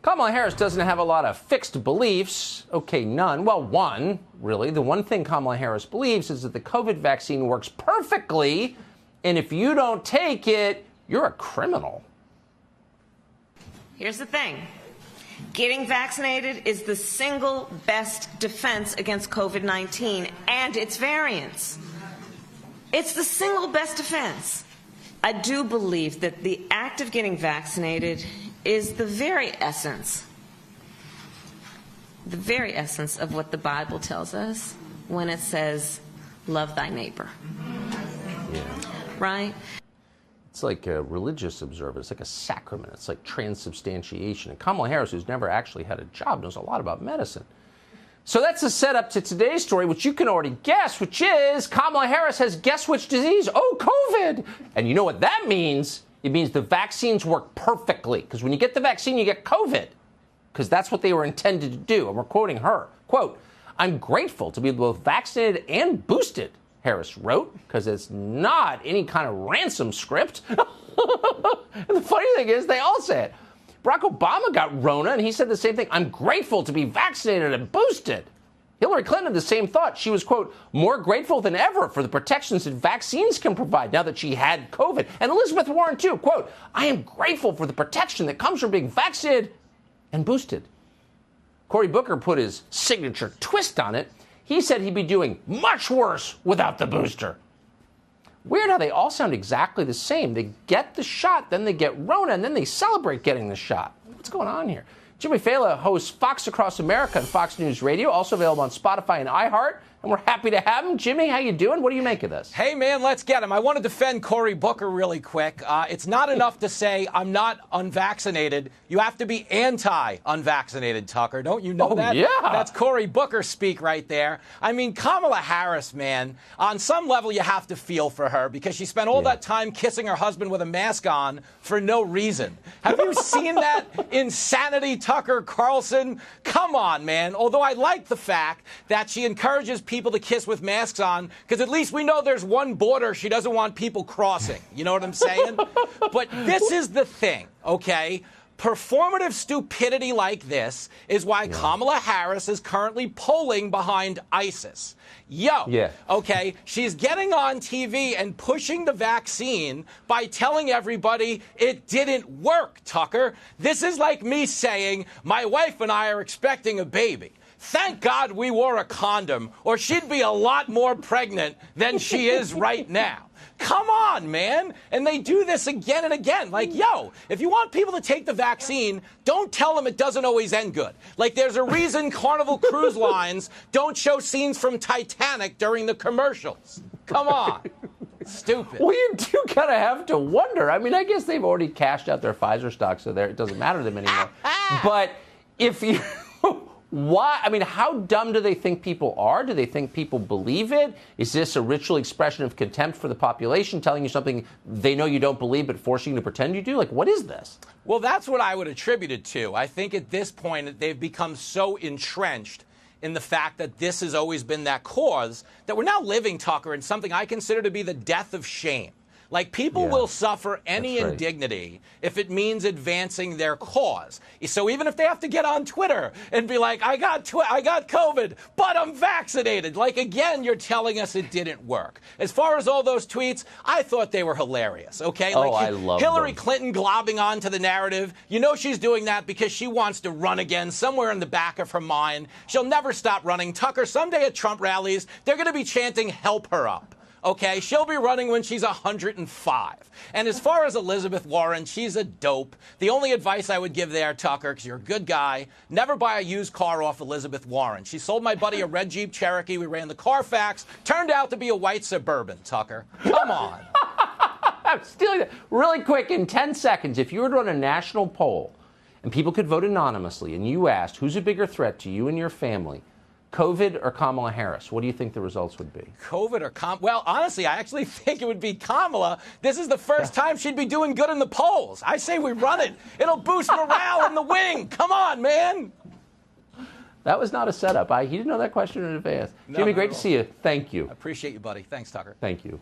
Kamala Harris doesn't have a lot of fixed beliefs. Okay, none. Well, one, really. The one thing Kamala Harris believes is that the COVID vaccine works perfectly, and if you don't take it, you're a criminal. Here's the thing. Getting vaccinated is the single best defense against COVID-19 and its variants. It's the single best defense. I do believe that the act of getting vaccinated is the very essence of what the Bible tells us when it says, love thy neighbor. Yeah. Right? It's like a religious observance. It's like a sacrament. It's like transubstantiation. And Kamala Harris, who's never actually had a job, knows a lot about medicine. So that's the setup to today's story, which you can already guess, which is Kamala Harris has guess which disease? Oh, COVID. And you know what that means? It means the vaccines work perfectly. Because when you get the vaccine, you get COVID. Because that's what they were intended to do. And we're quoting her. Quote, I'm grateful to be both vaccinated and boosted, Harris wrote, because it's not any kind of ransom script. And the funny thing is, they all say it. Barack Obama got Rona, and he said the same thing. I'm grateful to be vaccinated and boosted. Hillary Clinton had the same thought. She was, quote, more grateful than ever for the protections that vaccines can provide now that she had COVID. And Elizabeth Warren, too, quote, I am grateful for the protection that comes from being vaccinated and boosted. Cory Booker put his signature twist on it. He said he'd be doing much worse without the booster. Weird how they all sound exactly the same. They get the shot, then they get Rona, and then they celebrate getting the shot. What's going on here? Jimmy Failla hosts Fox Across America on Fox News Radio, also available on Spotify and iHeart. And we're happy to have him. Jimmy, how you doing? What do you make of this? Hey, man, let's get him. I want to defend Cory Booker really quick. It's not enough to say I'm not unvaccinated. You have to be anti-unvaccinated, Tucker. Don't you know that? Yeah. That's Cory Booker speak right there. I mean, Kamala Harris, man, on some level you have to feel for her because she spent all that time kissing her husband with a mask on for no reason. Have you seen that insanity, Tucker Carlson? Come on, man. Although I like the fact that she encourages people to kiss with masks on, because at least we know there's one border she doesn't want people crossing. You know what I'm saying? But this is the thing, okay? Performative stupidity like this is why Kamala Harris is currently polling behind ISIS. Okay, she's getting on TV and pushing the vaccine by telling everybody it didn't work, Tucker. This is like me saying, my wife and I are expecting a baby. Thank God we wore a condom, or she'd be a lot more pregnant than she is right now. Come on, man. And they do this again and again. Like, yo, if you want people to take the vaccine, don't tell them it doesn't always end good. Like, there's a reason Carnival Cruise Lines don't show scenes from Titanic during the commercials. Come on. Stupid. Well, you do kind of have to wonder. I mean, I guess they've already cashed out their Pfizer stock, so it doesn't matter to them anymore. But if you... Why? I mean, how dumb do they think people are? Do they think people believe it? Is this a ritual expression of contempt for the population, telling you something they know you don't believe but forcing you to pretend you do? Like, what is this? Well, that's what I would attribute it to. I think at this point they've become so entrenched in the fact that this has always been that cause that we're now living, Tucker, in something I consider to be the death of shame. Like, people will suffer any indignity if it means advancing their cause. So even if they have to get on Twitter and be like, I got COVID, but I'm vaccinated. Like, again, you're telling us it didn't work. As far as all those tweets, I thought they were hilarious, okay? Like, I love Hillary them. Clinton globbing onto the narrative. You know she's doing that because she wants to run again somewhere in the back of her mind. She'll never stop running. Tucker, someday at Trump rallies, they're going to be chanting, help her up. Okay, she'll be running when she's 105. And as far as Elizabeth Warren, she's a dope. The only advice I would give there, Tucker, because you're a good guy, never buy a used car off Elizabeth Warren. She sold my buddy a red Jeep Cherokee. We ran the Carfax. Turned out to be a white Suburban, Tucker. Come on. I'm stealing that. Really quick, in 10 seconds, if you were to run a national poll and people could vote anonymously and you asked who's a bigger threat to you and your family, COVID or Kamala Harris, what do you think the results would be? COVID or well, honestly, I actually think it would be Kamala. This is the first time she'd be doing good in the polls. I say we run it. It'll boost morale in the wing. Come on, man. That was not a setup. He didn't know that question in advance. No, Jimmy, great to see you. Thank you. I appreciate you, buddy. Thanks, Tucker. Thank you.